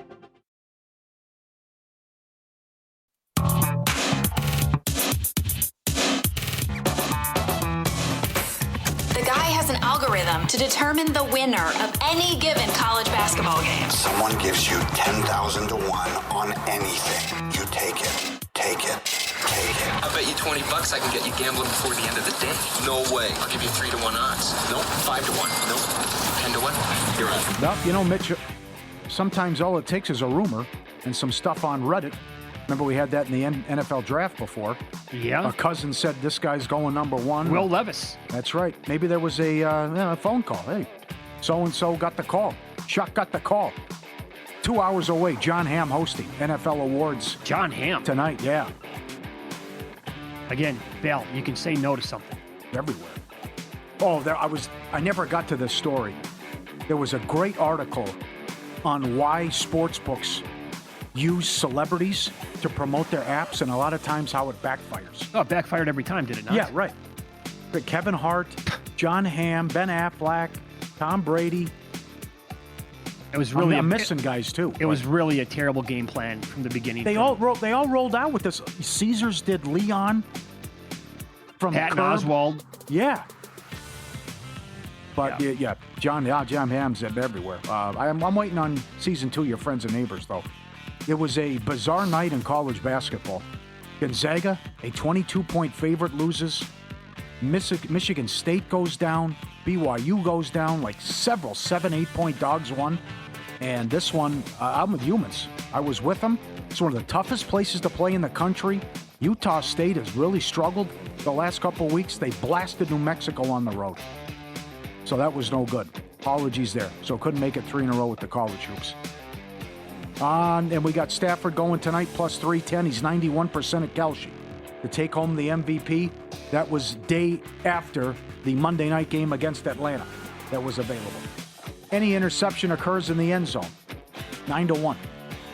Speaker 3: The guy has an algorithm to determine the winner of any given college basketball game.
Speaker 6: Someone gives you 10,000 to 1 on anything. You take it. Take it. Take it.
Speaker 15: I bet you $20 I can get you gambling before the end of the day. No way. I'll give you 3 to 1 odds. Nope. 5 to 1. Nope. 10 to 1. You're on.
Speaker 10: Well, you know, Mitch, sometimes all it takes is a rumor and some stuff on Reddit. Remember we had that in the NFL draft before.
Speaker 8: Yeah.
Speaker 10: A cousin said this guy's going number 1.
Speaker 8: Will Levis.
Speaker 10: That's right. Maybe there was a phone call. Hey, so-and-so got the call. Chuck got the call. 2 hours away, John Hamm hosting NFL Awards.
Speaker 8: John Hamm.
Speaker 10: Tonight, yeah.
Speaker 8: Again, Bell, you can say no to something.
Speaker 10: Everywhere. Oh, I never got to this story. There was a great article on why sportsbooks use celebrities to promote their apps, and a lot of times how it backfires.
Speaker 8: Oh, it backfired every time, did it not?
Speaker 10: Yeah, right. But Kevin Hart, John Hamm, Ben Affleck, Tom Brady.
Speaker 8: It was really
Speaker 10: I'm missing guys too.
Speaker 8: It was really a terrible game plan from the beginning.
Speaker 10: They all rolled out with this. Caesars did Leon from
Speaker 8: Patton
Speaker 10: Curb.
Speaker 8: Oswald.
Speaker 10: Yeah. But yeah, John Hamm's everywhere. I'm waiting on season 2, Your Friends and Neighbors, though. It was a bizarre night in college basketball. Gonzaga, a 22-point favorite, loses. Michigan State goes down. BYU goes down. Like several 7-8 point dogs won. And this one, I'm with humans. I was with them. It's one of the toughest places to play in the country. Utah State has really struggled the last couple of weeks. They blasted New Mexico on the road. So that was no good. Apologies there. So couldn't make it 3 in a row with the college hoops. And we got Stafford going tonight, plus 310. He's 91% at Kelce to take home the MVP. That was day after the Monday night game against Atlanta that was available. Any interception occurs in the end zone, 9-1.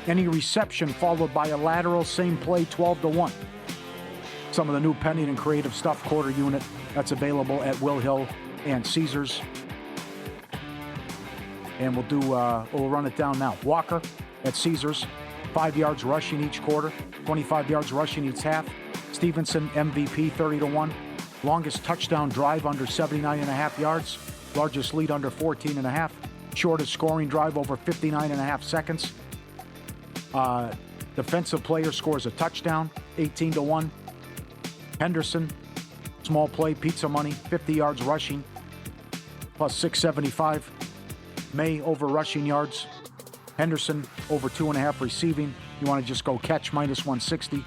Speaker 10: Any reception followed by a lateral, same play, 12-1. Some of the new pending and creative stuff, quarter unit, that's available at Will Hill and Caesars. And we'll run it down now. Walker at Caesars, 5 yards rushing each quarter, 25 yards rushing each half. Stevenson, MVP, 30-1. Longest touchdown drive under 79.5 yards. Largest lead under 14.5. Shortest scoring drive over 59.5 seconds. Defensive player scores a touchdown, 18-1. Henderson, small play, pizza money, 50 yards rushing, plus 675. May over rushing yards. Henderson over 2.5 receiving. You want to just go catch, minus 160.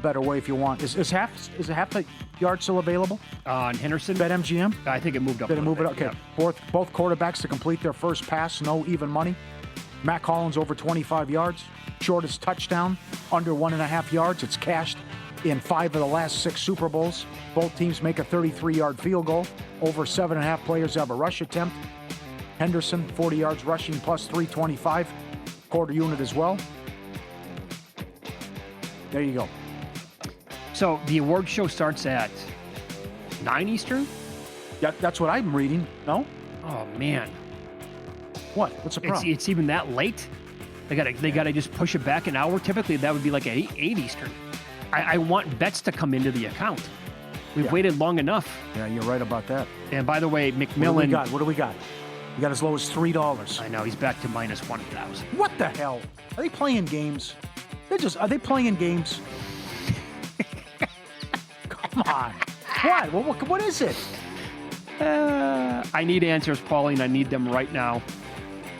Speaker 10: Better way if you want. Is half the yard still available
Speaker 8: on Henderson?
Speaker 10: BetMGM?
Speaker 8: I think it moved up.
Speaker 10: Did it move it up? Okay. Yeah. Both quarterbacks to complete their first pass, no even money. Matt Collins over 25 yards. Shortest touchdown, under 1.5 yards. It's cashed in 5 of the last 6 Super Bowls. Both teams make a 33-yard field goal. Over 7.5 players have a rush attempt. Henderson, 40 yards rushing, plus 325. Quarter unit as well. There you go.
Speaker 8: So the award show starts at 9 Eastern?
Speaker 10: Yeah, that's what I'm reading. No?
Speaker 8: Oh, man.
Speaker 10: What? What's the problem?
Speaker 8: It's even that late? They gotta just push it back an hour. Typically, that would be like 8 Eastern. I want bets to come into the account. We've waited long enough.
Speaker 10: Yeah, you're right about that.
Speaker 8: And by the way, McMillan...
Speaker 10: What do we got? We got as low as $3.
Speaker 8: I know, he's back to minus 1,000.
Speaker 10: What the hell? Are they playing games? Are they playing games? Come on. What is it?
Speaker 8: I need answers, Pauline. I need them right now.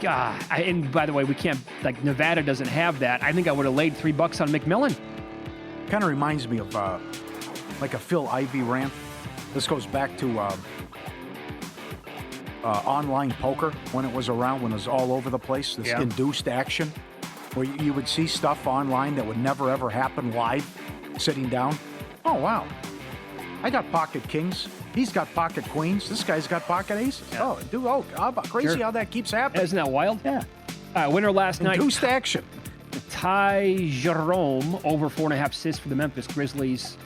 Speaker 8: God. And by the way, we can't, like, Nevada doesn't have that. I think I would have laid $3 on McMillan.
Speaker 10: Kind of reminds me of like a Phil Ivey rant. This goes back to online poker when it was around, when it was all over the place, this induced action, where you would see stuff online that would never, ever happen live, sitting down. Oh, wow. I got pocket kings. He's got pocket queens. This guy's got pocket aces. Yeah. How about crazy how that keeps happening.
Speaker 8: Isn't that wild?
Speaker 10: Yeah.
Speaker 8: Winner last night.
Speaker 10: Induced action.
Speaker 8: Ty Jerome, over 4.5 assists for the Memphis Grizzlies.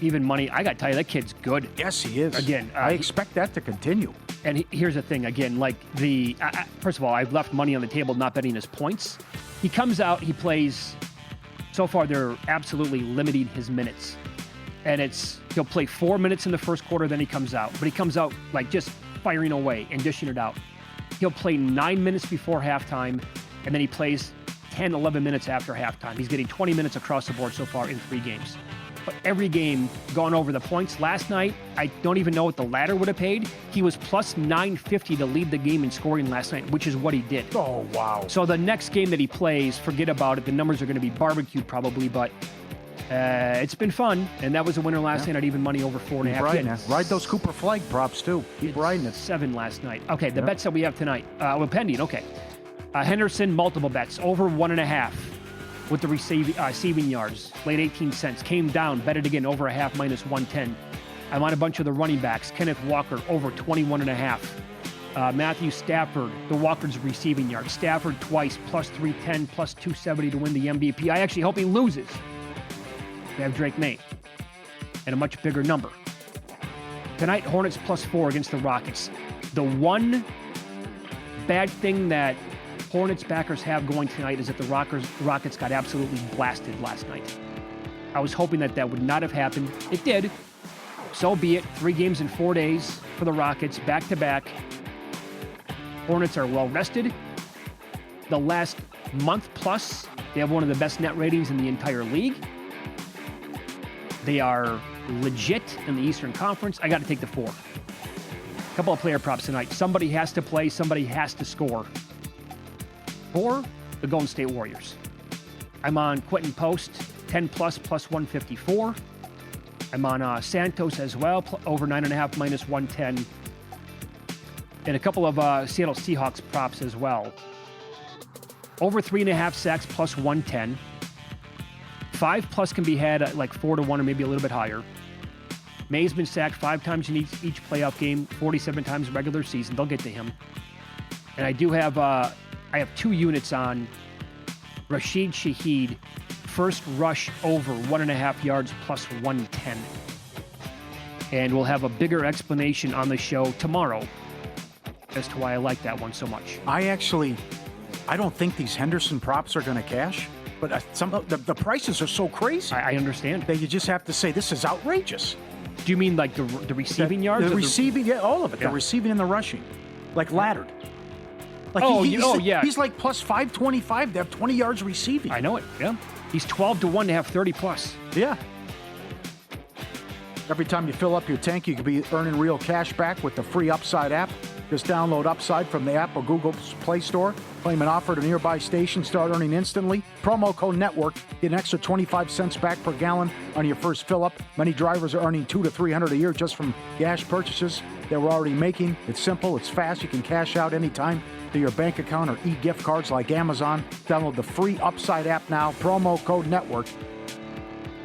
Speaker 8: Even money. I got to tell you, that kid's good.
Speaker 10: Yes, he is.
Speaker 8: Again,
Speaker 10: I expect that to continue.
Speaker 8: And here's the thing, again, like first of all, I've left money on the table not betting his points. He comes out, he plays. So far, they're absolutely limiting his minutes. And he'll play 4 minutes in the first quarter, then he comes out. But he comes out like just firing away and dishing it out. He'll play 9 minutes before halftime, and then he plays 10, 11 minutes after halftime. He's getting 20 minutes across the board so far in 3 games. But every game gone over the points. Last night, I don't even know what the ladder would have paid. He was plus 950 to lead the game in scoring last night, which is what he did.
Speaker 10: Oh, wow.
Speaker 8: So the next game that he plays, forget about it. The numbers are going to be barbecued probably, but it's been fun. And that was a winner last night at even money over 4.5.
Speaker 10: Ride those Cooper Flag props, too. Keep riding it.
Speaker 8: 7 last night. Okay, the bets that we have tonight. Pending, okay. Henderson, multiple bets, over 1.5. With the receiving yards, laid 18 cents, came down, bet it again, over a half, minus 110. I'm on a bunch of the running backs. Kenneth Walker, over 21.5. Matthew Stafford, the Walker's receiving yards. Stafford twice, plus 310, plus 270 to win the MVP. I actually hope he loses. They have Drake May and a much bigger number. Tonight, Hornets plus 4 against the Rockets. The one bad thing that Hornets backers have going tonight is that the Rockets got absolutely blasted last night. I was hoping that would not have happened. It did. So be it. 3 games in 4 days for the Rockets, back-to-back. Hornets are well rested. The last month plus, they have one of the best net ratings in the entire league. They are legit in the Eastern Conference. I got to take the 4. A couple of player props tonight. Somebody has to play. Somebody has to score. 4, the Golden State Warriors. I'm on Quentin Post, 10 plus 154. I'm on Santos as well, over 9.5 minus 110. And a couple of Seattle Seahawks props as well. Over 3.5 sacks plus 110. 5 plus can be had at like 4-1 or maybe a little bit higher. May's been sacked 5 times in each playoff game, 47 times regular season. They'll get to him. And I do have I have 2 units on Rashid Shaheed, first rush over 1.5 yards plus 110. And we'll have a bigger explanation on the show tomorrow as to why I like that one so much.
Speaker 10: I don't think these Henderson props are going to cash, but some of the prices are so crazy.
Speaker 8: I understand.
Speaker 10: That you just have to say, this is outrageous.
Speaker 8: Do you mean like the receiving yards?
Speaker 10: The receiving, yeah, all of it. Yeah. The receiving and the rushing. Like laddered. Like
Speaker 8: yeah.
Speaker 10: He's like plus 525 to have 20 yards receiving.
Speaker 8: I know it, yeah. He's 12-1 to have 30 plus.
Speaker 10: Yeah. Every time you fill up your tank, you could be earning real cash back with the free Upside app. Just download Upside from the app or Google Play Store. Claim an offer at a nearby station. Start earning instantly. Promo code NETWORK. Get an extra 25 cents back per gallon on your first fill-up. Many drivers are earning $200 to $300 a year just from gas purchases they were already making. It's simple. It's fast. You can cash out anytime to your bank account or e-gift cards like Amazon. Download the free Upside app now. Promo code NETWORK.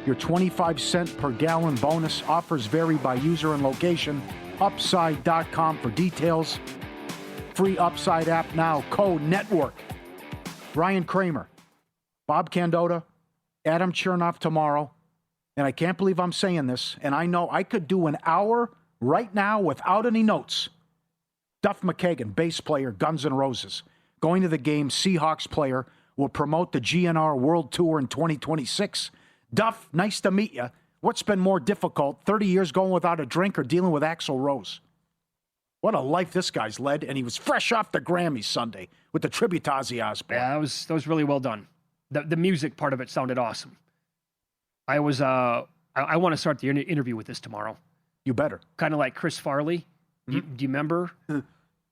Speaker 10: Your 25 cent per gallon bonus. Offers vary by user and location. Upside.com for details. Free Upside app now. Code NETWORK. Ryan Kramer, Bob Candota, Adam Chernoff tomorrow. And I can't believe I'm saying this. And I know I could do an hour right now without any notes. Duff McKagan, bass player, Guns N' Roses. Going to the game, Seahawks player, will promote the GNR World Tour in 2026. Duff, nice to meet you. What's been more difficult, 30 years going without a drink or dealing with Axl Rose? What a life this guy's led, and he was fresh off the Grammys Sunday with the tribute to Ozzy Osbourne.
Speaker 8: Yeah, that was really well done. The music part of it sounded awesome. I want to start the interview with this tomorrow.
Speaker 10: You better.
Speaker 8: Kind of like Chris Farley. Do you remember? You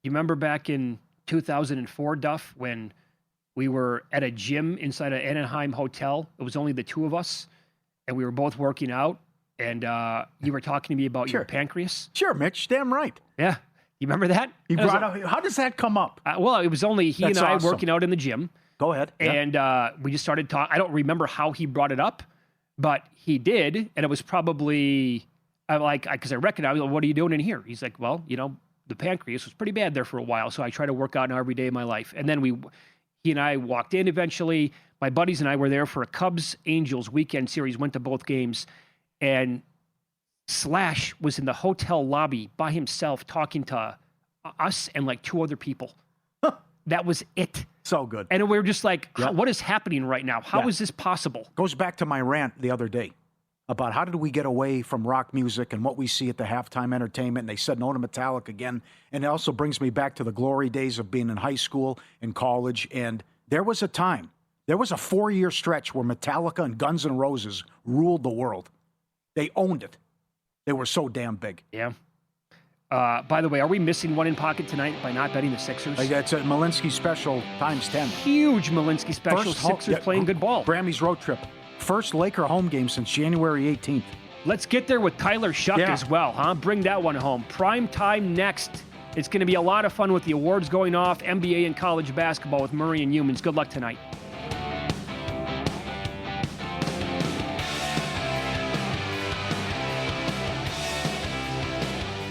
Speaker 8: remember back in 2004, Duff, when we were at a gym inside an Anaheim hotel? It was only the 2 of us. And we were both working out, and you were talking to me about your pancreas.
Speaker 10: Sure, Mitch. Damn right.
Speaker 8: Yeah. You remember that?
Speaker 10: How does that come up?
Speaker 8: Well, it was only he and I working out in the gym.
Speaker 10: Go ahead.
Speaker 8: And we just started talking. I don't remember how he brought it up, but he did. And it was probably, because I recognized, what are you doing in here? He's like, well, the pancreas was pretty bad there for a while, so I try to work out now every day of my life. And then he and I walked in eventually. My buddies and I were there for a Cubs-Angels weekend series, went to both games, and Slash was in the hotel lobby by himself talking to us and like 2 other people. That was it.
Speaker 10: So good.
Speaker 8: And we were just like, what is happening right now? How is this possible?
Speaker 10: Goes back to my rant the other day about how did we get away from rock music and what we see at the halftime entertainment. And they said no to Metallica again. And it also brings me back to the glory days of being in high school and college. And there was a time. There was a 4-year stretch where Metallica and Guns N' Roses ruled the world. They owned it. They were so damn big.
Speaker 8: Yeah. By the way, are we missing one in pocket tonight by not betting the Sixers?
Speaker 10: It's a Malinsky special times 10.
Speaker 8: Huge Malinsky special. Sixers playing good ball.
Speaker 10: Brammy's road trip. First Laker home game since January 18th.
Speaker 8: Let's get there with Tyler Shuck as well, huh? Bring that one home. Prime time next. It's going to be a lot of fun with the awards going off, NBA and college basketball with Murray and Humans. Good luck tonight.